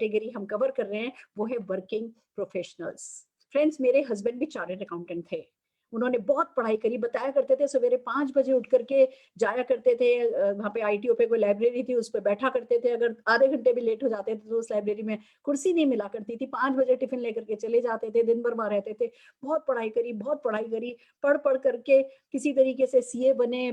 Category हम cover कर रहे हैं वो है वर्किंग प्रोफेशनल्स। फ्रेंड्स, मेरे हस्बैंड भी चार्टर्ड अकाउंटेंट थे। उन्होंने बहुत पढ़ाई करी, बताया करते थे सवेरे 5 बजे उठ करके जाया करते थे, वहाँ पे आईटीओ पे कोई लाइब्रेरी थी, उस पे बैठा करते थे। अगर आधे घंटे भी लेट हो जाते थे तो उस लाइब्रेरी में कुर्सी नहीं मिला करती थी, 5 बजे टिफिन लेकर के चले जाते थे, दिन भर वहाँ रहते थे। बहुत पढ़ाई करी, बहुत पढ़ाई करी, पढ़ पढ़ करके किसी तरीके से सीए बने,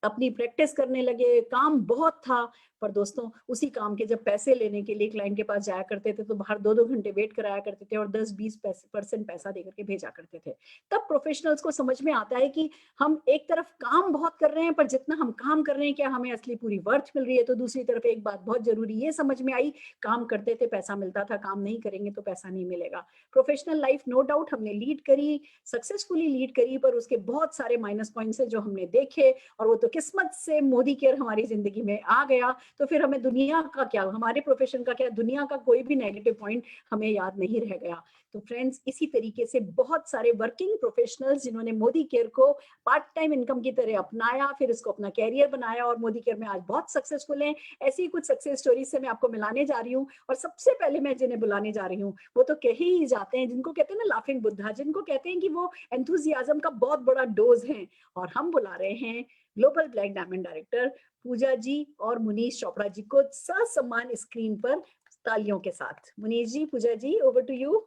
अपनी प्रैक्टिस करने लगे। काम बहुत था, पर दोस्तों उसी काम के जब पैसे लेने के लिए क्लाइंट के पास जाया करते थे तो बाहर 2-2 घंटे वेट कराया करते थे और 10-20% पैसा देकर के भेजा करते थे। तब प्रोफेशनल्स को समझ में आता है कि हम एक तरफ काम बहुत कर रहे हैं, पर जितना हम काम कर रहे हैं क्या हमें असली पूरी वर्थ मिल रही है। तो दूसरी तरफ एक बात बहुत जरूरी ये समझ में आई, काम करते थे पैसा मिलता था, काम नहीं करेंगे तो पैसा नहीं मिलेगा। प्रोफेशनल लाइफ नो डाउट हमने लीड करी, सक्सेसफुली लीड करी, पर उसके बहुत सारे माइनस पॉइंट्स है जो हमने देखे, और वो तो किस्मत से मोदी केयर हमारी जिंदगी में आ गया। तो फिर हमें दुनिया का क्या, हमारे प्रोफेशन का क्या, दुनिया का कोई भी नेगेटिव पॉइंट हमें याद नहीं रह गया। तो फ्रेंड्स, इसी तरीके से बहुत सारे वर्किंग प्रोफेशनल्स जिन्होंने मोदी केयर को पार्ट टाइम इनकम की तरह अपनाया, फिर इसको अपना कैरियर बनाया और मोदी केयर में आज बहुत सक्सेसफुल हैं। ऐसी ही कुछ सक्सेस स्टोरीज से मैं आपको मिलाने जा रही हूँ। और सबसे पहले मैं जिन्हें बुलाने जा रही हूँ वो तो कह ही जाते हैं, जिनको कहते हैं ना लाफिंग बुद्धा, जिनको कहते हैं कि वो एंथुजियाज्म का बहुत बड़ा डोज है। और हम बुला रहे हैं ग्लोबल ब्लैक डायमंड डायरेक्टर पूजा जी और मुनीश चोपड़ा जी को ससम्मान स्क्रीन पर तालियों के साथ। मुनीश जी, पूजा जी, ओवर टू यू।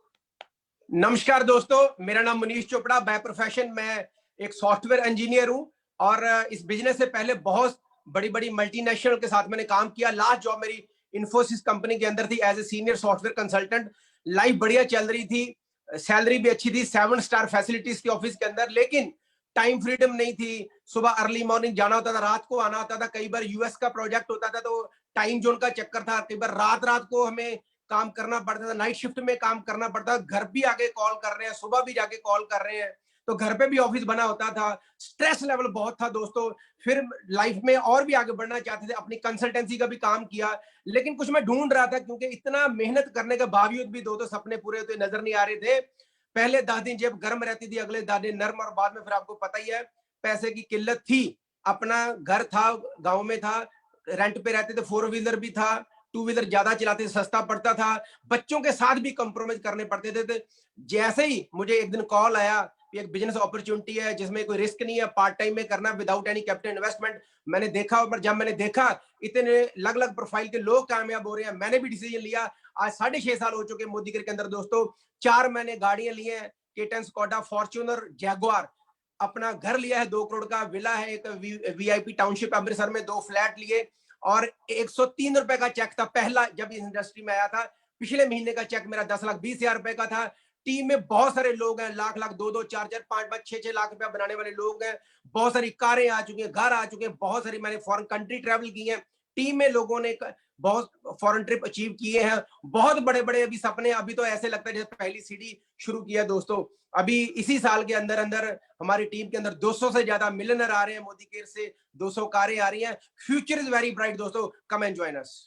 नमस्कार दोस्तों, मेरा नाम मुनीश चोपड़ा, बाय प्रोफेशन मैं एक सॉफ्टवेयर इंजीनियर हूं और इस बिजनेस से पहले बहुत बड़ी बड़ी मल्टीनेशनल के साथ मैंने काम किया। लास्ट जॉब मेरी इन्फोसिस कंपनी के अंदर थी as a senior software consultant. Life बढ़िया चल रही थी, सैलरी भी अच्छी थी, 7 स्टार फैसिलिटीज थी ऑफिस के अंदर, लेकिन टाइम फ्रीडम नहीं थी। सुबह अर्ली मॉर्निंग जाना होता था, रात को आना होता था। कई बार यूएस का प्रोजेक्ट होता था तो टाइम जोन का चक्कर था, कई बार रात रात को हमें काम करना पड़ता था, नाइट शिफ्ट में काम करना पड़ता था। घर भी आके कॉल कर रहे हैं, सुबह भी जाके कॉल कर रहे हैं, तो घर पे भी ऑफिस बना होता था। स्ट्रेस लेवल बहुत था दोस्तों। फिर लाइफ में और भी आगे बढ़ना चाहते थे, अपनी कंसल्टेंसी का भी काम किया, लेकिन कुछ मैं ढूंढ रहा था क्योंकि इतना मेहनत करने के बावजूद भी दो सपने पूरे होते नजर नहीं आ रहे थे। पहले 10 दिन जेब गर्म रहती थी, अगले 10 दिन नर्म, और बाद में फिर आपको पता ही है पैसे की किल्लत थी। अपना घर था, गांव में था, रेंट पे रहते थे, 4 व्हीलर भी था, 2 व्हीलर ज्यादा चलाते थे, सस्ता पड़ता था। बच्चों के साथ भी कॉम्प्रोमाइज करने पड़ते थे। तो जैसे ही मुझे एक दिन कॉल आया, एक बिजनेस अपॉर्चुनिटी है जिसमें कोई रिस्क नहीं है, पार्ट टाइम में करना, विदाउट एनी कैपिटल इन्वेस्टमेंट, मैंने देखा। और जब मैंने देखा इतने अलग अलग प्रोफाइल के लोग कामयाब हो रहे हैं, मैंने भी डिसीजन लिया। आज 6.5 साल हो चुके मोदी केयर के अंदर दोस्तों। 4 मैंने गाड़ियां ली हैं, केटन, स्कोडा, फॉर्च्यूनर, जैगुआर। अपना घर लिया है 2 करोड़ का, विला है एक वीआईपी टाउनशिप अमृतसर में, 2 फ्लैट लिए। और 103 रुपए का चेक था पहला, जब इस इंडस्ट्री में आया था। पिछले महीने का चेक मेरा 10,20,000 रुपए का था। टीम में बहुत सारे लोग हैं, लाख लाख, 2-2, 4-4, 5-5, 6-6 लाख रुपया बनाने वाले लोग हैं। बहुत सारी कारें आ चुकी हैं, घर आ चुके हैं, बहुत सारी मैंने फॉरेन कंट्री ट्रेवल की है। टीम में लोगों ने बहुत फॉरेन ट्रिप अचीव किए हैं, बहुत बड़े बड़े अभी सपने। अभी तो ऐसे लगता है जैसे पहली सीढ़ी शुरू किया दोस्तों। अभी इसी साल के अंदर अंदर हमारी टीम के अंदर 200 से ज्यादा मिलियनर आ रहे हैं, मोदी केयर से 200 कारें आ रही हैं। फ्यूचर इज वेरी ब्राइट दोस्तों, कम एंड जॉइन अस।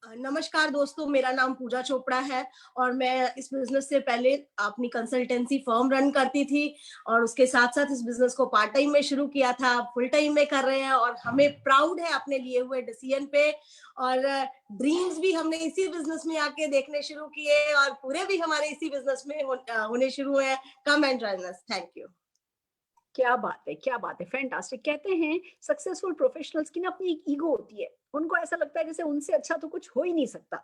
नमस्कार दोस्तों, मेरा नाम पूजा चोपड़ा है और मैं इस बिजनेस से पहले अपनी कंसल्टेंसी फर्म रन करती थी और उसके साथ साथ इस बिजनेस को पार्ट टाइम में शुरू किया था, फुल टाइम में कर रहे हैं और हमें प्राउड है अपने लिए हुए डिसीजन पे। और ड्रीम्स भी हमने इसी बिजनेस में आके देखने शुरू किए और पूरे भी हमारे इसी बिजनेस में होने शुरू हुए। Come and join us. Thank you. क्या बात है, क्या बात है, फैंटास्टिक। कहते हैं सक्सेसफुल प्रोफेशनल्स की ना अपनी एक ईगो होती है, उनको ऐसा लगता है जैसे उनसे अच्छा तो कुछ हो ही नहीं सकता।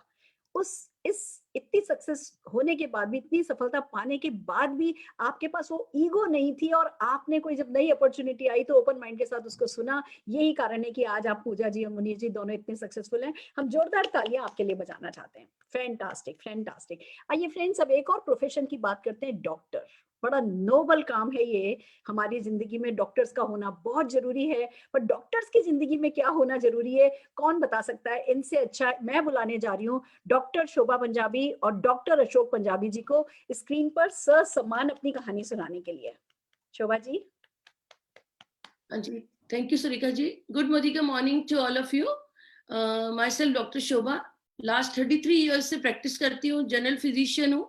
इस इतनी सक्सेस होने के बाद भी, इतनी सफलता पाने के बाद भी आपके पास वो ईगो नहीं थी और आपने कोई जब नई अपॉर्चुनिटी आई तो ओपन माइंड के साथ उसको सुना। यही कारण है कि आज आप पूजा जी और मुनीश जी दोनों इतने सक्सेसफुल हैं। हम जोरदार तालियां आपके लिए बजाना चाहते हैं। Fantastic, fantastic. आइए फ्रेंड्स, अब एक और प्रोफेशन की बात करते हैं, डॉक्टर। बड़ा नोबल काम है ये, हमारी जिंदगी में डॉक्टर्स का होना बहुत जरूरी है। पर डॉक्टर्स की जिंदगी में क्या होना जरूरी है, कौन बता सकता है? इनसे अच्छा मैं बुलाने जा रही हूँ डॉक्टर शोभा पंजाबी और डॉक्टर अशोक पंजाबी जी को स्क्रीन पर ससम्मान अपनी कहानी सुनाने के लिए। शोभा जी। जी, thank you Surekha ji. Good morning to all of you. Myself doctor Shobha, last 33 years से प्रैक्टिस करती हूँ, जनरल फिजिशियन हूँ।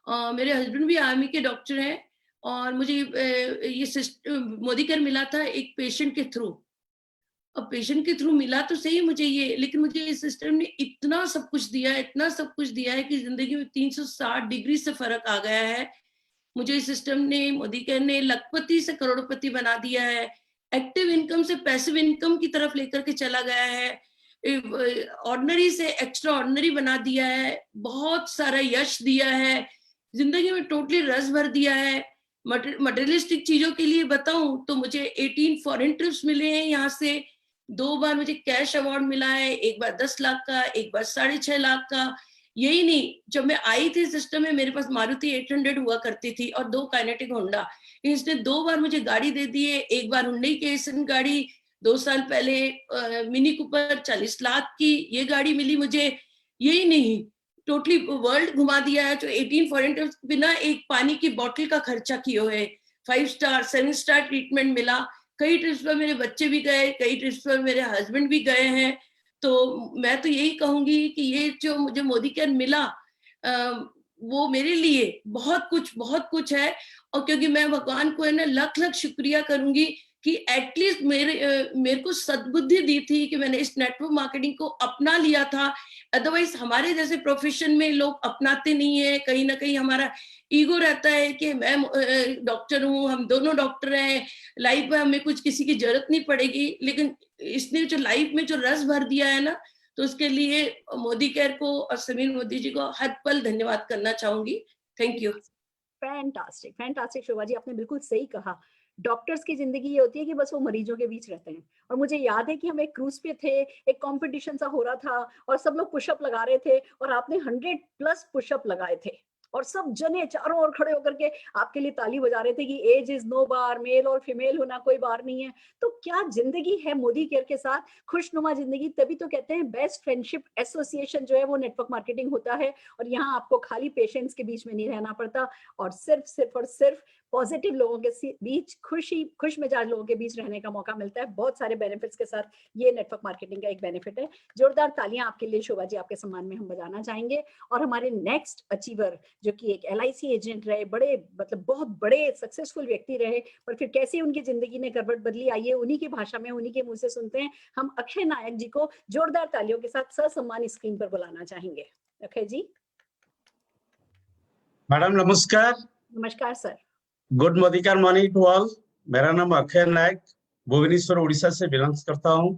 मेरे हस्बैंड भी आर्मी के डॉक्टर हैं और मुझे ये मोदी केयर मिला था एक पेशेंट के थ्रू। अब पेशेंट के थ्रू मिला तो सही मुझे ये, लेकिन मुझे इस सिस्टम ने इतना सब कुछ दिया है, इतना सब कुछ दिया है कि जिंदगी में 360 डिग्री से फर्क आ गया है। मुझे इस सिस्टम ने, मोदी केयर ने लखपति से करोड़पति बना दिया है, एक्टिव इनकम से पैसिव इनकम की तरफ लेकर के चला गया है, ऑर्डिनरी से एक्स्ट्रा ऑर्डिनरी बना दिया है, बहुत सारा यश दिया है, जिंदगी में टोटली रस भर दिया है। मटेरियलिस्टिक चीजों के लिए बताऊं तो मुझे 18 फॉरेन ट्रिप्स मिले हैं यहाँ से, 2 बार मुझे कैश अवार्ड मिला है, एक बार 10 लाख का, एक बार 6.5 लाख का। यही नहीं, जब मैं आई थी सिस्टम में मेरे पास मारुति 800 हुआ करती थी और 2 काइनेटिक होंडा, इसने 2 बार मुझे गाड़ी दे दी है। एक बार हुंडई की एसन गाड़ी, 2 साल पहले मिनी कूपर 40 लाख की ये गाड़ी मिली मुझे। यही नहीं, टोटली वर्ल्ड घुमा दिया है। जो 18 फॉरेन ट्रिप्स बिना एक पानी की बोतल का खर्चा किए हुए, 5 स्टार 7 स्टार ट्रीटमेंट मिला। कई ट्रिप्स पर मेरे बच्चे भी गए, कई ट्रिप्स पर मेरे हस्बैंड भी गए हैं। तो मैं तो यही कहूंगी कि ये जो मुझे मोदी केयर मिला वो मेरे लिए बहुत कुछ है। और क्योंकि मैं भगवान को है ना लख लख शुक्रिया करूंगी कि एटलीस्ट मेरे को सद्बुद्धि दी थी कि मैंने इस नेटवर्क मार्केटिंग को अपना लिया था। अदरवाइज हमारे जैसे प्रोफेशन में लोग अपनाते नहीं है, कहीं ना कहीं हमारा ईगो रहता है कि मैं डॉक्टर हूँ, हम दोनों डॉक्टर हैं, लाइफ में हमें कुछ किसी की जरूरत नहीं पड़ेगी। लेकिन इसने जो लाइफ में जो रस भर दिया है ना, तो उसके लिए मोदी केयर को और समीर मोदी जी को हर पल धन्यवाद करना चाहूंगी। Thank you. Fantastic, fantastic Shobha ji, आपने बिल्कुल सही कहा। डॉक्टर्स की जिंदगी ये होती है कि बस वो मरीजों के बीच रहते हैं। और मुझे याद है कि हम एक क्रूज पे थे, एक कंपटीशन सा हो रहा था और सब लोग पुशअप लगा रहे थे और आपने 100+ पुशअप लगाए थे और सब जने चारों ओर खड़े होकर के आपके लिए ताली बजा रहे थे कि age is no bar, male और फीमेल होना कोई बार नहीं है। तो क्या जिंदगी है मोदी केयर के साथ, खुशनुमा जिंदगी। तभी तो कहते हैं बेस्ट फ्रेंडशिप एसोसिएशन जो है वो नेटवर्क मार्केटिंग होता है। और यहाँ आपको खाली पेशेंट्स के बीच में नहीं रहना पड़ता और सिर्फ पॉजिटिव लोगों के बीच, खुश मिजाज लोगों के बीच रहने का मौका मिलता है। बहुत सारे बेनिफिट्स के साथ ये नेटवर्क मार्केटिंग का एक बेनिफिट है। जोरदार तालियां आपके लिए शोभा जी, आपके सम्मान में हम बजाना चाहेंगे। और हमारे नेक्स्ट अचीवर जो कि एक LIC एजेंट रहे, बड़े मतलब बहुत बड़े सक्सेसफुल व्यक्ति रहे, पर फिर कैसे उनकी जिंदगी ने करवट बदली, आइए उन्हीं की भाषा में, उन्हीं के मुंह से सुनते हैं। हम अक्षय नायक जी को जोरदार तालियों के साथ ससम्मान स्क्रीन पर बुलाना चाहेंगे। अक्षय जी। मैडम नमस्कार। नमस्कार sir. Good Modicare morning to all. मेरा नाम अक्षय नायक, भुवनेश्वर उड़ीसा से बिलोंग्स करता हूँ।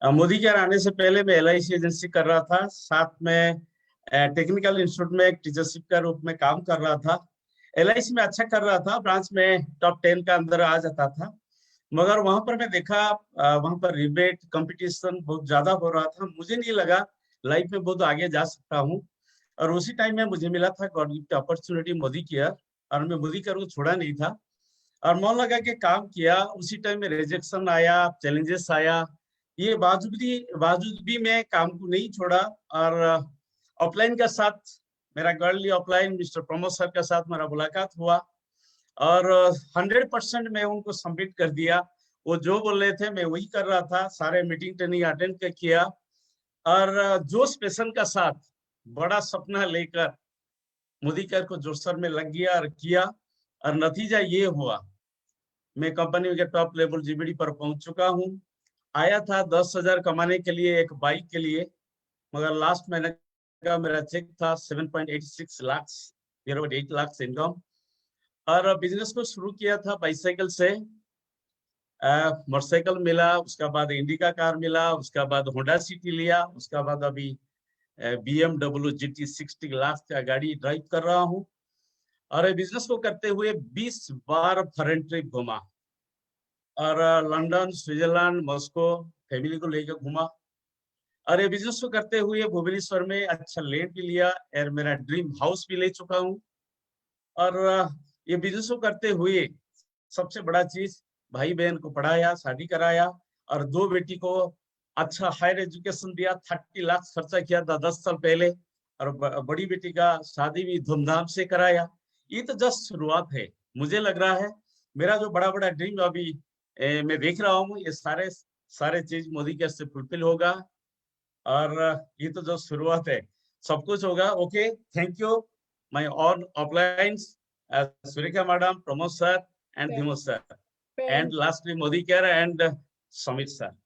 मोदी केयर आने से पहले मैं LIC एजेंसी कर रहा था, साथ में टेक्निकल इंस्टीट्यूट में एक टीचरशिप का रूप में काम कर रहा था। LIC में अच्छा कर रहा था, ब्रांच में टॉप 10 का अंदर आ जाता था। मगर वहां पर मैं देखा वहां पर रिबेट कंपटीशन बहुत ज्यादा हो रहा था। मुझे नहीं लगा लाइफ में बहुत आगे जा सकता हूँ। और उसी टाइम में मुझे मिला था God gift opportunity Modi care, और मैं मोदी केयर को छोड़ा नहीं था और मन लगा के काम किया। उसी टाइम में रिजेक्शन आया, चैलेंजेस आया, ये बावजूद भी मैं काम को नहीं छोड़ा। और ऑफलाइन के साथ मेरा girly offline mister Pramod sir के साथ मेरा मुलाकात हुआ और 100% मैं उनको सबमिट कर दिया। वो जो बोल रहे थे मैं वही कर रहा था, सारे मीटिंग ट्रेनिंग अटेंड किया और जोश पैशन का साथ बड़ा सपना लेकर मोदी केयर को जोशर में लग गया और किया। और नतीजा ये हुआ, मैं कंपनी के टॉप लेवल GBD पर पहुंच चुका हूं। आया था 10,000 कमाने के लिए, एक बाइक के लिए, मगर लास्ट महीने का मेरा चेक था 7.86 लाख, 8 लाख इनकम। और बिजनेस को शुरू किया था बाइसाइकिल से, मोटरसाइकिल मिला, उसके बाद इंडिका कार मिला, उसके बाद होंडा सिटी लिया, उसके बाद अभी BMW GT 60 लाख का गाड़ी ड्राइव कर रहा हूँ। और बिजनेस को करते हुए 20 बार फॉरेन ट्रिप घूमा और लंदन, स्विट्जरलैंड, मॉस्को फैमिली को लेकर घूमा। और ये बिजनेस को करते हुए भुवनेश्वर में अच्छा लैंड भी लिया और मेरा ड्रीम हाउस भी ले चुका हूँ। और ये बिजनेस को करते हुए सबसे बड़ा चीज, भाई बहन को पढ़ाया, शादी कराया और 2 बेटी को अच्छा हायर एजुकेशन दिया। 30 लाख खर्चा किया था 10 साल पहले और बड़ी बेटी का शादी भी धूमधाम से कराया। ये तो जस्ट शुरुआत है। मुझे लग रहा है मेरा जो बड़ा बड़ा ड्रीम अभी मैं देख रहा हूँ, ये सारे चीज मोदी केयर से फुलफिल होगा। और ये तो जो शुरुआत है, सब कुछ होगा। Okay, thank you my all offline Surekha madam, Pramod sir and Dhimo sir, and lastly Modicare and Samit sir.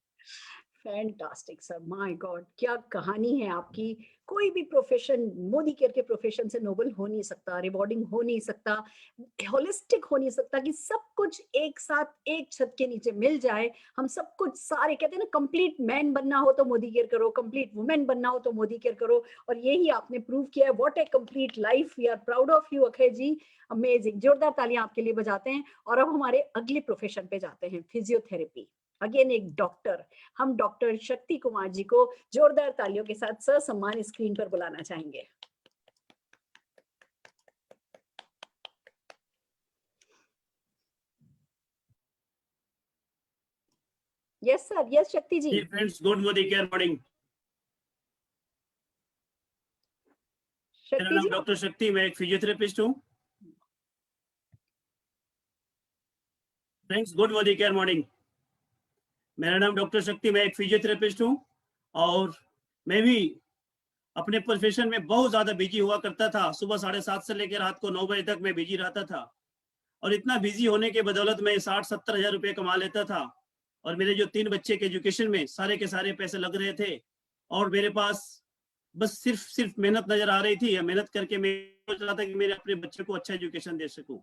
Fantastic sir, my god, क्या कहानी है आपकी। कोई भी प्रोफेशन मोदी केयर के प्रोफेशन से नोबल हो नहीं सकता, रिवॉर्डिंग हो नहीं सकता, होलिस्टिक हो नहीं सकता कि सब कुछ एक साथ एक छत के नीचे मिल जाए। हम सब कुछ सारे कहते हैं ना, कंप्लीट मैन बनना हो तो मोदी केयर करो, कंप्लीट वुमेन बनना हो तो मोदी केयर करो, और यही आपने प्रूव किया है। What a complete life, we are proud of you Akshay ji, amazing. जोरदार तालियां आपके लिए बजाते हैं। और अब हमारे अगले प्रोफेशन पे जाते हैं, फिजियोथेरेपी। अगेन एक डॉक्टर, हम डॉक्टर शक्ति कुमार जी को जोरदार तालियों के साथ ससम्मान स्क्रीन पर बुलाना चाहेंगे। Yes sir, yes Shakti ji. Friends, good Modicare morning. मेरा शक्ति नाम जी, डॉक्टर शक्ति, मैं एक फिजियोथेरेपिस्ट हूँ। Friends, good Modicare morning. मेरा नाम डॉक्टर शक्ति, मैं एक फिजियोथेरेपिस्ट हूँ और मैं भी अपने प्रोफेशन में बहुत ज्यादा बिजी हुआ करता था। सुबह 7:30 से लेकर रात को 9 बजे तक मैं बिजी रहता था और इतना बिजी होने के बदौलत मैं 60-70 हजार रुपये कमा लेता था और मेरे जो 3 बच्चे के एजुकेशन में सारे के सारे पैसे लग रहे थे और मेरे पास बस सिर्फ मेहनत नजर आ रही थी। या मेहनत करके मैं सोच रहा था कि मेरे अपने बच्चे को अच्छा एजुकेशन दे सकूं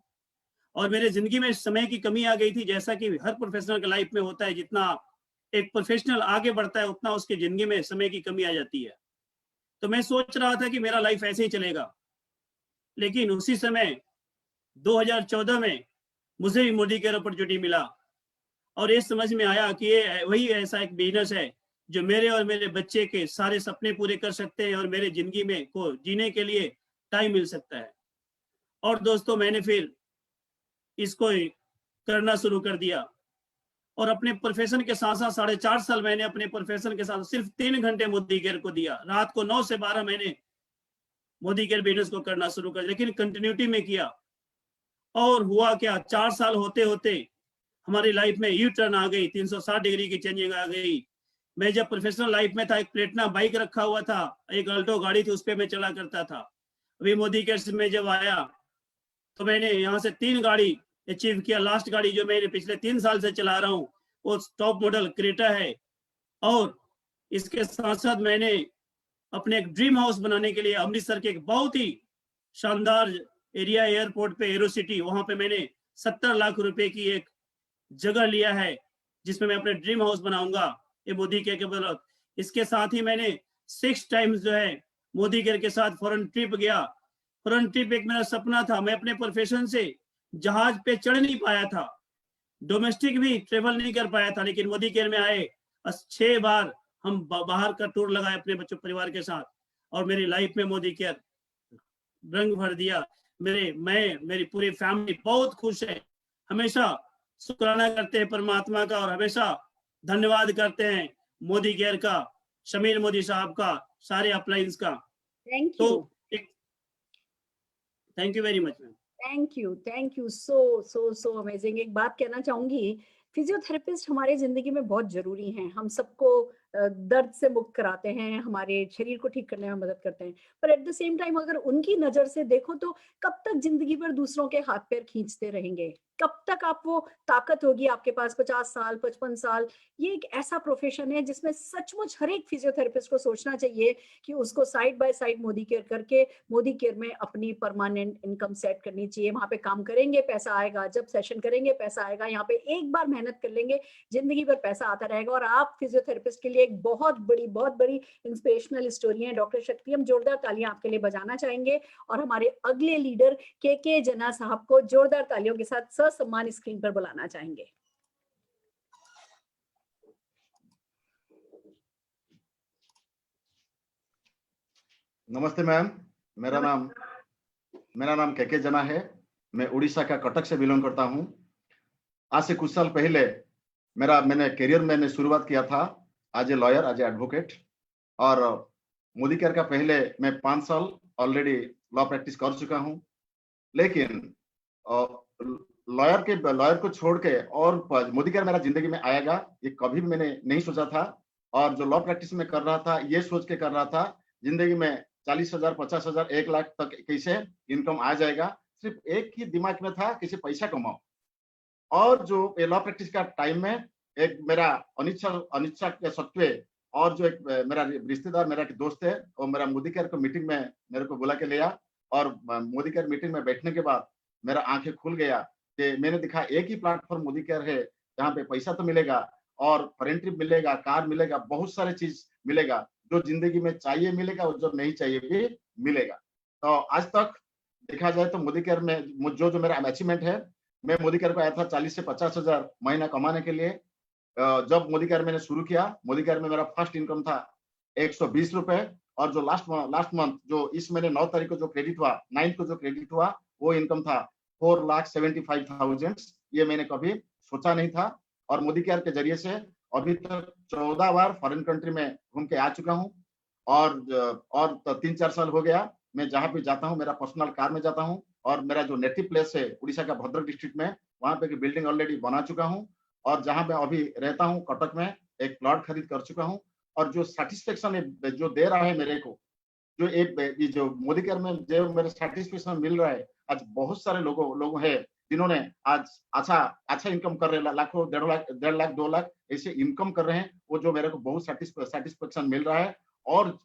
और मेरे जिंदगी में समय की कमी आ गई थी। जैसा कि हर प्रोफेशनल के लाइफ में होता है, जितना एक प्रोफेशनल आगे बढ़ता है उतना उसकी जिंदगी में समय की कमी आ जाती है। तो मैं सोच रहा था कि मेरा लाइफ ऐसे ही चलेगा, लेकिन उसी समय 2014 में मुझे भी मोदी केयर अपॉर्चुनिटी मिला और ये समझ में आया कि ये वही ऐसा एक बिजनेस है जो मेरे और मेरे बच्चे के सारे सपने पूरे कर सकते हैं और मेरे जिंदगी में को जीने के लिए टाइम मिल सकता है। और दोस्तों, मैंने फिर इसको करना शुरू कर दिया और अपने प्रोफेशन के साथ साथ 4.5 साल मैंने अपने प्रोफेशन के साथ सिर्फ 3 घंटे मोदी केयर को दिया। रात को 9 से 12 मैंने मोदी केयर बिजनेस को करना शुरू कर, लेकिन कंटिन्यूटी में किया। और हुआ क्या, 4 साल होते होते हमारी लाइफ में यू टर्न आ गई, 360 डिग्री की चेंजिंग आ गई। मैं जब प्रोफेशनल लाइफ में था, एक प्लेटिना बाइक रखा हुआ था, एक अल्टो गाड़ी थी, उस पर मैं चला करता था। अभी मोदी केयर में जब आया तो मैंने यहाँ से 3 गाड़ी अचीव किया। लास्ट गाड़ी जो मैंने पिछले 3 साल से चला रहा हूँ वो टॉप मॉडल क्रेटा है। और इसके साथ साथ मैंने अपने एक ड्रीम हाउस बनाने के लिए अमृतसर के एक बहुत ही शानदार एरिया एयरपोर्ट पे एरो सिटी, वहां पे मैंने 70 लाख रुपए की एक जगह लिया है जिसमें मैं अपने ड्रीम हाउस बनाऊंगा, ये मोदी केयर के बदौलत। इसके साथ ही मैंने 6 टाइम्स जो है मोदी केयर के साथ फॉरेन ट्रिप गया। फॉरेन ट्रिप एक मेरा सपना था। मैं अपने प्रोफेशन से जहाज पे चढ़ नहीं पाया था, डोमेस्टिक भी ट्रेवल नहीं कर पाया था, लेकिन मोदी केयर में आए 6 बार हम बाहर का टूर लगाए अपने बच्चों परिवार के साथ और मेरी लाइफ में मोदी केयर रंग भर दिया। मेरी पूरी फैमिली बहुत खुश है। हमेशा शुक्राना करते हैं परमात्मा का और हमेशा धन्यवाद करते हैं मोदी केयर का, शमीर मोदी साहब का, सारे अपलाइंस का। Thank you, thank you very much ma'am. Thank you so amazing. एक बात कहना चाहूंगी, फिजियोथेरेपिस्ट हमारे जिंदगी में बहुत जरूरी हैं। हम सबको दर्द से मुक्त कराते हैं, हमारे शरीर को ठीक करने में मदद करते हैं, पर एट द सेम टाइम अगर उनकी नजर से देखो तो कब तक जिंदगी भर दूसरों के हाथ पैर खींचते रहेंगे? कब तक आप वो ताकत होगी आपके पास? 50 साल 55 साल। ये एक ऐसा प्रोफेशन है जिसमें सचमुच हर एक फिजियोथेरेपिस्ट को सोचना चाहिए कि उसको side by side Modi care करके मोदी केयर में अपनी परमानेंट इनकम सेट करनी चाहिए। वहां पे काम करेंगे पैसा आएगा, जब सेशन करेंगे पैसा आएगा। यहाँ पे एक बार मेहनत कर लेंगे, जिंदगी भर पैसा आता रहेगा। और आप फिजियोथेरेपिस्ट के लिए एक बहुत बड़ी इंस्पिरेशनल स्टोरी है डॉक्टर शक्ति। हम जोरदार तालियां आपके लिए बजाना चाहेंगे और हमारे अगले लीडर के जना साहब को जोरदार तालियों के साथ ससम्मान स्क्रीन पर बुलाना चाहेंगे। नमस्ते मैम, मेरा नाम के जना है। मैं उड़ीसा का कटक से बिलोंग करता हूँ। आज से कुछ साल पहले मैंने करियर मैंने शुरुआत किया था as a lawyer, as a advocate. और मोदी केयर का पहले मैं 5 साल ऑलरेडी लॉ प्रैक्टिस कर चुका हूँ। लेकिन लॉयर को छोड़ के और मोदी केयर मेरा जिंदगी में आएगा ये कभी भी मैंने नहीं सोचा था। और जो लॉ प्रैक्टिस में कर रहा था ये सोच के कर रहा था जिंदगी में 40,000, 50,000, 1 लाख तक कैसे इनकम आ जाएगा। सिर्फ एक ही दिमाग में था, कैसे पैसा कमाओ। और जो लॉ प्रैक्टिस का टाइम में एक मेरा अनिच्छा के सत्वे और जो एक मेरा रिश्तेदार, मेरा एक दोस्त है, वो मेरा मोदी केयर को मीटिंग में मेरे को बुला के लिया और मोदी केयर मीटिंग में बैठने के बाद मेरा आंखें खुल गया कि मैंने देखा एक ही प्लेटफॉर्म मोदी केयर है जहाँ पे पैसा तो मिलेगा और फॉरेन ट्रिप मिलेगा, कार मिलेगा, बहुत सारे चीज मिलेगा, जो जिंदगी में चाहिए मिलेगा और जो नहीं चाहिए भी मिलेगा। तो आज तक देखा जाए तो मोदी केयर में जो मेरा अचीवमेंट है, मैं मोदी केयर को आया था 40 से 50 हजार महीना कमाने के लिए। जब मोदी केयर मैंने शुरू किया, मोदी केयर में मेरा फर्स्ट इनकम था 120 रुपए और जो लास्ट मंथ जो इस महीने 9 तारीख को जो क्रेडिट हुआ, 9 को जो क्रेडिट हुआ, वो इनकम था 4,75,000। ये मैंने कभी सोचा नहीं था और मोदी केयर के जरिए से अभी तक 14 बार फॉरेन कंट्री में घूम के आ चुका हूँ और 3-4 साल हो गया मैं जहाँ पे जाता हूँ मेरा पर्सनल कार में जाता हूँ और मेरा जो नेटिव प्लेस है उड़ीसा का भद्रक डिस्ट्रिक्ट में, वहाँ पे बिल्डिंग ऑलरेडी बना चुका हूँ और जहाँ मैं अभी रहता हूँ कटक में एक प्लॉट खरीद कर चुका हूँ और जो सेटिस्फेक्शन जो दे रहा है मेरे को, जो एक जो मोदी केयर में जो मेरे सेटिस्फेक्शन मिल रहा है, आज बहुत सारे लोग हैं जिन्होंने आज अच्छा इनकम कर रहे हैं, लाखों 1.5 लाख 2 लाख ऐसे इनकम कर रहे हैं। वो जो मेरे को बहुत सेटिस्फेक्शन मिल रहा है और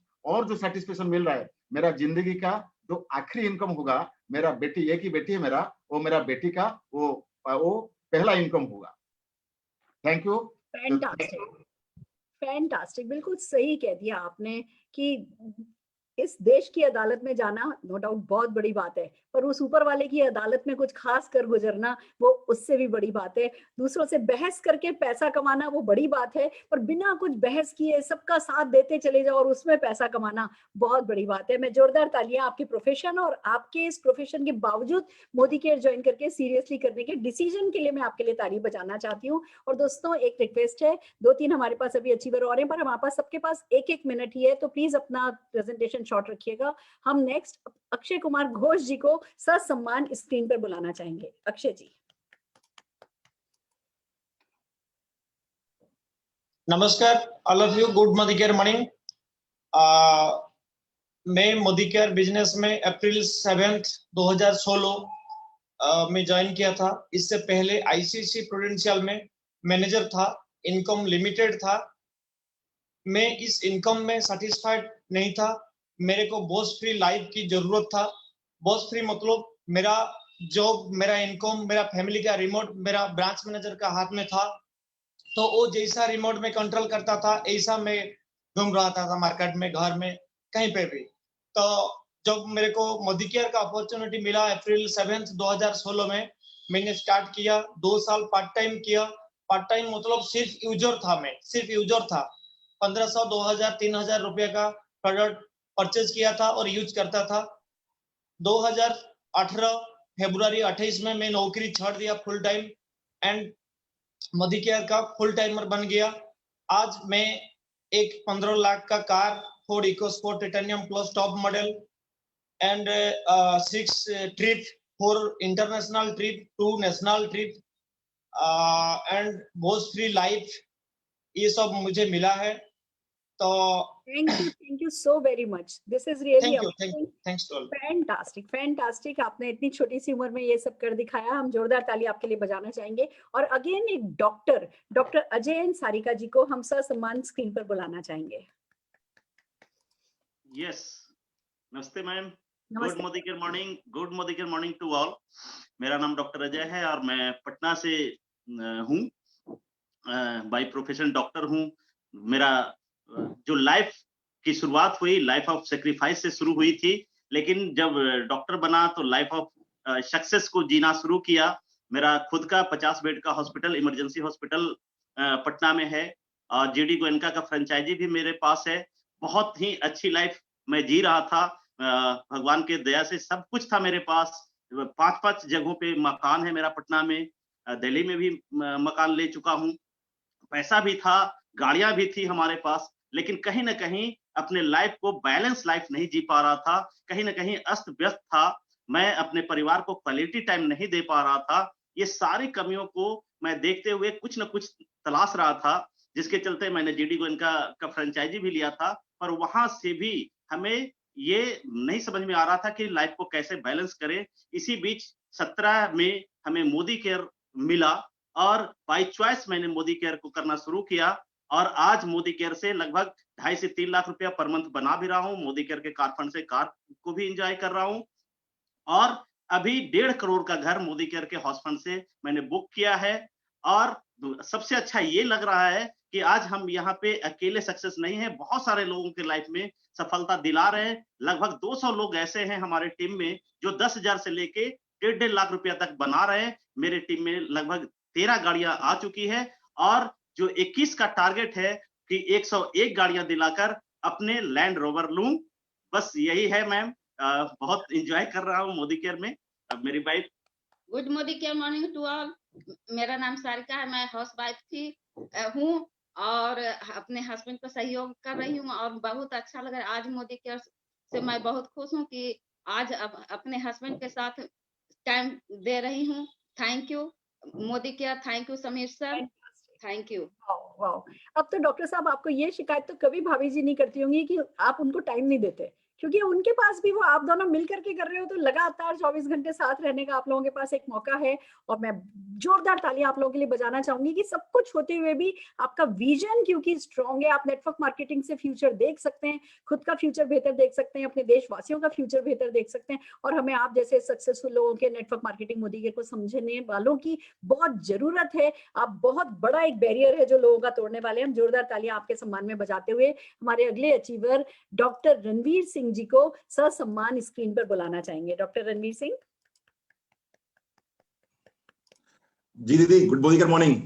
जो सेटिस्फेक्शन मिल रहा है, मेरा जिंदगी का जो आखिरी इनकम होगा, मेरा बेटी, एक ही बेटी है मेरा, वो मेरा बेटी का वो पहला इनकम होगा। Thank you. फैंटास्टिक, बिल्कुल सही कह दिया आपने कि इस देश की अदालत में जाना नो डाउट बहुत बड़ी बात है, पर उस ऊपर वाले की अदालत में कुछ खास कर गुजरना वो उससे भी बड़ी बात है। दूसरों से बहस करके पैसा कमाना वो बड़ी बात है, पर बिना कुछ बहस किए सबका साथ देते चले जाओ और उसमें पैसा कमाना बहुत बड़ी बात है। मैं जोरदार तालियां आपके प्रोफेशन और आपके इस प्रोफेशन के बावजूद मोदी केयर ज्वाइन करके सीरियसली करने के डिसीजन के लिए मैं आपके लिए ताली बजाना चाहती हूँ। और दोस्तों एक रिक्वेस्ट है, 2-3 हमारे पास अभी अचीवर और हैं, पर हमारे पास सबके पास 1-1 मिनट ही है, तो प्लीज अपना प्रेजेंटेशन शॉर्ट रखिएगा। हम नेक्स्ट अक्षय कुमार घोष जी को ससम्मान स्क्रीन पर बुलाना चाहेंगे। अक्षय जी। नमस्कार all of you, good Modicare morning. मैं मोदी केयर बिजनेस में अप्रैल 7 2016 में ज्वाइन किया था। इससे पहले आईसीआईसी प्रूडेंशियल में मैनेजर था, इनकम लिमिटेड था। मैं इस इनकम में सेटिस्फाइड नहीं था, मेरे को बॉस फ्री लाइफ की जरूरत था। बॉस फ्री मतलब मेरा जॉब, मेरा इनकम, मेरा फैमिली का रिमोट मेरा ब्रांच मैनेजर का हाथ में था, तो वो जैसा रिमोट में कंट्रोल करता था ऐसा मैं घूम रहा था मार्केट में, घर में, कहीं पे भी। तो जब मेरे को मोदी केयर का अपॉर्चुनिटी मिला अप्रैल 7 2016 में, मैंने स्टार्ट किया। 2 साल पार्ट टाइम किया। पार्ट टाइम मतलब सिर्फ यूजर था, मैं सिर्फ यूजर था। 1500, 2000, 3000 रुपये का प्रोडक्ट परचेज किया था और यूज करता था। 2018 फरवरी 28 में मैं नौकरी छोड़ दिया full time and Modicare का फुल टाइमर बन गया। आज मैं एक 15 लाख का car, Ford EcoSport titanium plus top model and 6 trip, 4 international trip, 2 national trip and boss free life, ये सब मुझे मिला है। तो thank you so very much, this is really thanks to all. Fantastic, आपने इतनी छोटी सी उम्र में ये सब कर दिखाया। हम जोरदार ताली आपके लिए बजाना चाहेंगे। और अगेन एक डॉक्टर अजय एन सारिका जी को हम ससम्मान स्क्रीन पर बुलाना चाहेंगे। यस, नमस्ते ma'am. Good Modicare morning, good Modicare morning to all. मेरा नाम डॉक्टर अजय है और मैं पटना से हूँ। बाय प्रोफेशन डॉक्टर हूँ। मेरा जो लाइफ की शुरुआत हुई लाइफ ऑफ सेक्रीफाइस से शुरू हुई थी, लेकिन जब डॉक्टर बना तो लाइफ ऑफ सक्सेस को जीना शुरू किया। मेरा खुद का 50 बेड का हॉस्पिटल, इमरजेंसी हॉस्पिटल पटना में है और जीडी गोयनका का फ्रेंचाइजी भी मेरे पास है। बहुत ही अच्छी लाइफ मैं जी रहा था। भगवान के दया से सब कुछ था मेरे पास। 5-5 जगहों पे मकान है मेरा पटना में, दिल्ली में भी मकान ले चुका हूँ। पैसा भी था, गाड़ियां भी थी हमारे पास, लेकिन कहीं ना कहीं अपने लाइफ को बैलेंस लाइफ नहीं जी पा रहा था। कहीं ना कहीं अस्त व्यस्त था। मैं अपने परिवार को क्वालिटी टाइम नहीं दे पा रहा था। ये सारी कमियों को मैं देखते हुए कुछ न कुछ तलाश रहा था, जिसके चलते मैंने जीडी गोयनका का फ्रेंचाइजी भी लिया था। पर वहां से भी हमें ये नहीं समझ में आ रहा था कि लाइफ को कैसे बैलेंस करें। इसी बीच 17 में हमें मोदी केयर मिला और बाय चॉइस मैंने मोदी केयर को करना शुरू किया और आज मोदी केयर से लगभग 2.5 से 3 लाख रुपया पर मंथ बना भी रहा हूँ। मोदी केयर के कार फंड से कार को भी एंजॉय कर रहा हूँ और अभी 1.5 करोड़ का घर मोदी केयर के हाउस फंड से मैंने बुक किया है। और सबसे अच्छा ये लग रहा है कि आज हम यहाँ पे अकेले सक्सेस नहीं है, बहुत सारे लोगों के लाइफ में सफलता दिला रहे हैं। लगभग 200 लोग ऐसे हैं हमारे टीम में जो 10,000 से लेके 1.5 लाख रुपया तक बना रहे हैं। मेरे टीम में लगभग 13 गाड़ियां आ चुकी है और जो 21 का टारगेट है कि 101 गाड़ियां दिलाकर अपने लैंड रोवर लूं। बस यही है मैम। बहुत एंजॉय कर रहा हूँ मोदी केयर में। अब मेरी wife. Good Modicare morning to all. मेरा नाम सारिका है, मैं हाउस वाइफ हूँ और अपने हस्बैंड को सहयोग कर रही हूँ और बहुत अच्छा लग रहा है। आज मोदी केयर से मैं बहुत खुश हूँ कि आज अपने हस्बैंड के साथ टाइम दे रही हूँ। Thank you Modi care, thank you Sameer sir, thank you. Wow, अब तो डॉक्टर साहब आपको ये शिकायत तो कभी भाभी जी नहीं करती होंगी कि आप उनको टाइम नहीं देते, क्योंकि उनके पास भी वो आप दोनों मिल करके कर रहे हो, तो लगातार 24 घंटे साथ रहने का आप लोगों के पास एक मौका है। और मैं जोरदार तालियां आप लोगों के लिए बजाना चाहूंगी कि सब कुछ होते हुए भी आपका विजन क्योंकि स्ट्रांग है, आप नेटवर्क मार्केटिंग से फ्यूचर देख सकते हैं, खुद का फ्यूचर बेहतर देख सकते हैं, अपने देशवासियों का फ्यूचर बेहतर देख सकते हैं। और हमें आप जैसे सक्सेसफुल लोगों के नेटवर्क मार्केटिंग मोदी केयर को समझने वालों की बहुत जरूरत है। आप बहुत बड़ा एक बैरियर है जो लोगों का तोड़ने वाले हैं। हम जोरदार तालियां आपके सम्मान में बजाते हुए हमारे अगले अचीवर डॉक्टर रणवीर सिंह जी को ससम्मान स्क्रीन पर बुलाना चाहेंगे। डॉक्टर रणवीर सिंह। जी दीदी, गुड मॉर्निंग, गुड मॉर्निंग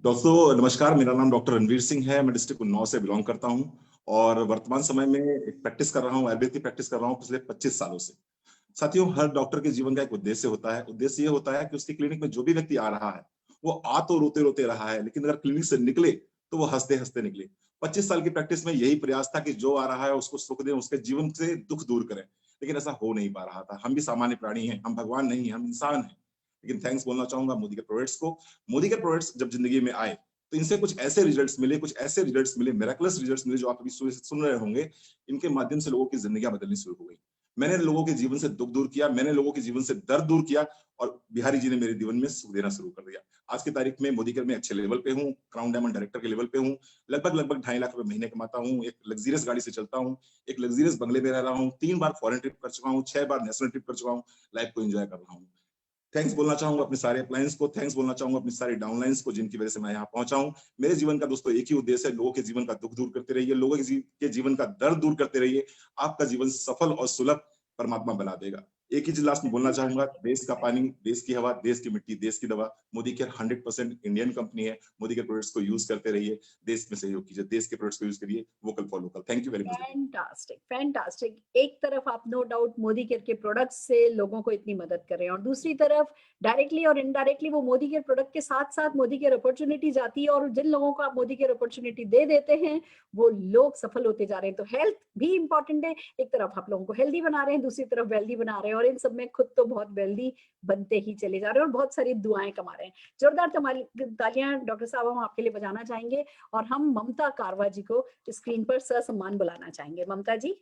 दोस्तों। नमस्कार, मेरा नाम डॉक्टर रणवीर सिंह है। मैं डिस्ट्रिक्ट उन्नाव से बिलोंग करता हूं और वर्तमान समय में एक प्रैक्टिस कर रहा हूं, आयुर्वेद की प्रैक्टिस कर रहा हूं पिछले 25 सालों से। साथियों, हर डॉक्टर के जीवन का एक उद्देश्य होता है। उद्देश्य ये होता है कि उसकी क्लिनिक में जो भी व्यक्ति आ रहा है वो आ तो रोते रोते रहा है, लेकिन अगर क्लिनिक से निकले तो वो हंसते हंसते निकले। 25 साल की प्रैक्टिस में यही प्रयास था कि जो आ रहा है उसको सुख दें, उसके जीवन से दुख दूर करें, लेकिन ऐसा हो नहीं पा रहा था। हम भी सामान्य प्राणी हैं, हम भगवान नहीं हैं, हम इंसान हैं। लेकिन थैंक्स बोलना चाहूंगा मोदी केयर प्रोडक्ट्स को। मोदी केयर प्रोडक्ट्स जब जिंदगी में आए तो इनसे कुछ ऐसे रिजल्ट्स मिले, मिरेकलस रिजल्ट्स मिले जो आप अभी सुन रहे होंगे। इनके माध्यम से लोगों की जिंदगियां बदलनी शुरू हो गई। मैंने लोगों के जीवन से दुख दूर किया, मैंने लोगों के जीवन से दर्द दूर किया और बिहारी जी ने मेरे जीवन में सुख देना शुरू कर दिया। आज की तारीख में मोदी केयर में अच्छे लेवल पे हूँ, क्राउन डायमंड डायरेक्टर के लेवल पे हूँ, लगभग 2.5 लाख रुपए महीने कमाता हूँ, एक लग्जरियस गाड़ी से चलता हूँ, एक लग्जरियस बंगले में रह रहा हूँ, 3 बार फॉरेन ट्रिप कर चुका हूँ, 6 बार नेशनल ट्रिप कर चुका हूँ, लाइफ को एंजॉय कर रहा हूँ। थैंक्स बोलना चाहूंगा अपने सारे अपलायंस को, थैंक्स बोलना चाहूंगा अपनी सारी डाउनलाइंस को जिनकी वजह से मैं यहाँ पहुंचा हूँ। मेरे जीवन का दोस्तों एक ही उद्देश्य है, लोगों के जीवन का दुख दूर करते रहिए, लोगों के जीवन का दर्द दूर करते रहिए। आपका जीवन सफल और सुलभ परमात्मा बना देगा। एक ही चीज लास्ट में बोलना चाहूंगा, देश का पानी, देश की हवा, देश की मिट्टी, देश की दवा। मोदी केयर 100% इंडियन कंपनी है। मोदी केयर प्रोडक्ट्स को यूज करते रहिए, देश में सहयोग कीजिए, देश के प्रोडक्ट्स को यूज करिए, vocal for local. Thank you very much. Fantastic, fantastic. एक तरफ आप नो डाउट मोदी केयर के प्रोडक्ट्स से लोगों को इतनी मदद कर रहे हैं और दूसरी तरफ डायरेक्टली और इनडायरेक्टली वो मोदी केयर प्रोडक्ट के साथ साथ मोदी केयर अपॉर्चुनिटी जाती है और जिन लोगों को आप मोदी केयर अपॉर्चुनिटी दे देते हैं वो लोग सफल होते जा रहे हैं। तो हेल्थ भी इंपॉर्टेंट है, एक तरफ आप लोगों को हेल्दी बना रहे हैं, दूसरी तरफ वेल्दी बना रहे हैं और इन सब में खुद तो बहुत वेल्दी बनते ही चले जा रहे हैं और बहुत सारी दुआएं कमा रहे हैं। जोरदार तालियां डॉक्टर साहब हम आपके लिए बजाना चाहेंगे और हम ममता कारवा जी को स्क्रीन पर ससम्मान बुलाना चाहेंगे। Mamta ji.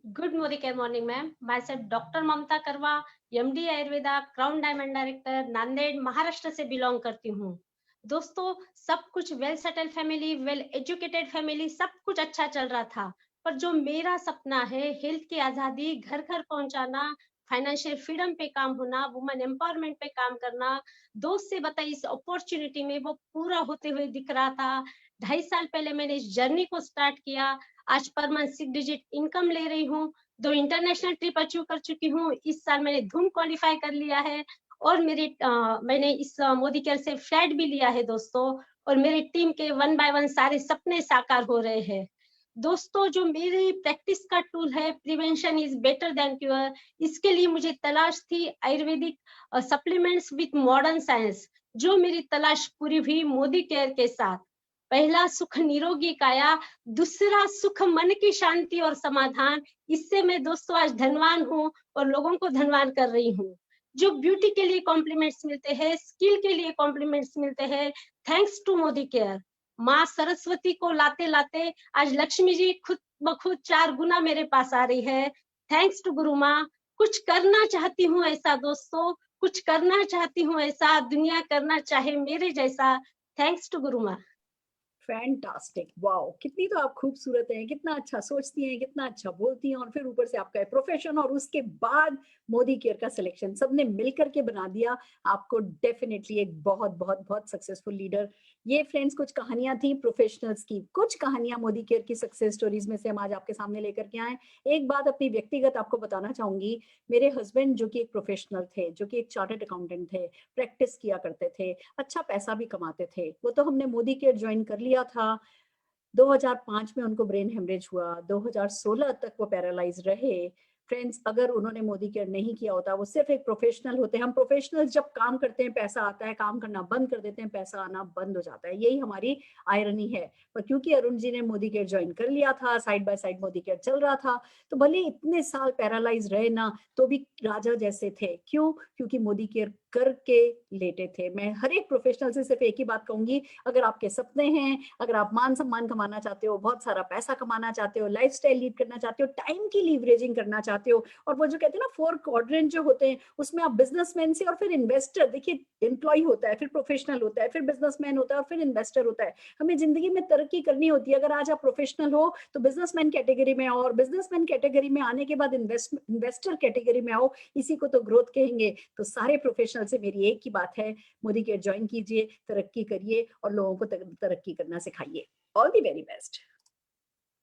Good Modicare morning ma'am. Myself doctor Mamta Karwa, MD Ayurveda, crown diamond director, Nanded Maharashtra से बिलोंग करती हूँ। दोस्तों, सब कुछ well settled family, well educated family, सब कुछ अच्छा चल रहा था, पर जो मेरा सपना है हेल्थ की आजादी, घर घर पहुंचाना, फाइनेंशियल फ्रीडम पे काम होना, वुमेन एम्पावरमेंट पे काम करना, दोस्त से बताई इस अपॉर्चुनिटी में वो पूरा होते हुए दिख रहा था। 2.5 साल पहले मैंने इस जर्नी को स्टार्ट किया। आज पर मंथ 6 डिजिट इनकम ले रही हूँ, 2 इंटरनेशनल ट्रिप अचीव कर चुकी हूँ। इस साल मैंने धूम क्वालिफाई कर लिया है और मैंने इस मोदी केयर से फ्लैट भी लिया है दोस्तों, और मेरी टीम के 1 बाय 1 सारे सपने साकार हो रहे हैं। दोस्तों, जो मेरी प्रैक्टिस का टूल है prevention is better than cure, इसके लिए मुझे तलाश थी Ayurvedic supplements with modern science, जो मेरी तलाश पूरी हुई मोदी केयर के साथ। पहला सुख निरोगी काया, दूसरा सुख मन की शांति और समाधान। इससे मैं दोस्तों आज धनवान हूँ और लोगों को धनवान कर रही हूँ। जो ब्यूटी के लिए कॉम्प्लीमेंट्स मिलते हैं, स्किल के लिए कॉम्प्लीमेंट्स मिलते हैं, थैंक्स टू मोदी केयर। माँ सरस्वती को लाते लाते आज लक्ष्मी जी खुद ब खुद 4 गुना मेरे पास आ रही है। थैंक्स टू गुरु माँ। कुछ करना चाहती हूँ ऐसा दोस्तों, कुछ करना चाहती हूँ ऐसा, दुनिया करना चाहे मेरे जैसा। थैंक्स टू गुरु माँ। फैंटास्टिक, वाओ, कितनी तो आप खूबसूरत हैं, कितना अच्छा सोचती हैं, कितना अच्छा बोलती हैं, और फिर ऊपर से आपका प्रोफेशन, और उसके बाद मोदी केयर का सिलेक्शन सबने मिलकर के बना दिया आपको डेफिनेटली एक बहुत बहुत बहुत सक्सेसफुल लीडर। ये फ्रेंड्स कुछ कहानियां थी प्रोफेशनल्स की, कुछ कहानियां मोदी केयर की सक्सेस स्टोरीज में से हम आज आपके सामने लेकर के आए। एक बात अपनी व्यक्तिगत आपको बताना चाहूंगी, मेरे हस्बैंड जो कि एक प्रोफेशनल थे, जो कि एक चार्टर्ड अकाउंटेंट थे, प्रैक्टिस किया करते थे, अच्छा पैसा भी कमाते थे, वो तो हमने मोदी केयर ज्वाइन कर लिया था। 2005 में उनको ब्रेन हेमरेज हुआ, 2016 तक वो पैरालाइज रहे। फ्रेंड्स, अगर उन्होंने मोदी केयर नहीं किया होता, वो सिर्फ एक प्रोफेशनल होते। हम प्रोफेशनल्स जब काम करते हैं पैसा आता है, काम करना बंद कर देते हैं पैसा आना बंद हो जाता है, यही हमारी आयरनी है। पर क्योंकि अरुण जी ने मोदी केयर ज्वाइन कर लिया था, side by side Modi care चल रहा था, तो भले इतने साल पैरालाइज रहे ना, तो भी राजा जैसे थे। क्यों? क्योंकि मोदी केयर करके लेटे थे। मैं हर एक प्रोफेशनल से सिर्फ एक ही बात कहूंगी, अगर आपके सपने हैं, अगर आप मान सम्मान कमाना चाहते हो, बहुत सारा पैसा कमाना चाहते हो, लाइफस्टाइल लीड करना चाहते हो, टाइम की लीवरेजिंग करना चाहते हो, और वो जो कहते हैं ना 4 क्वाड्रेंट जो होते हैं, उसमें आप बिजनेसमैन से और फिर इन्वेस्टर, देखिए एम्प्लॉय होता है, फिर प्रोफेशनल होता है, फिर बिजनेसमैन होता है, और फिर इन्वेस्टर होता है। हमें जिंदगी में तरक्की करनी होती है। अगर आज आप प्रोफेशनल हो तो बिजनेसमैन कैटेगरी में आओ, और बिजनेसमैन कैटेगरी में आने के बाद इन्वेस्टर कैटेगरी में आओ, इसी को तो ग्रोथ कहेंगे। तो सारे प्रोफेशनल से मेरी एक ही बात है, मोदी केयर ज्वाइन कीजिए, तरक्की करिए और लोगों को तरक्की करना सिखाइए। All the very best.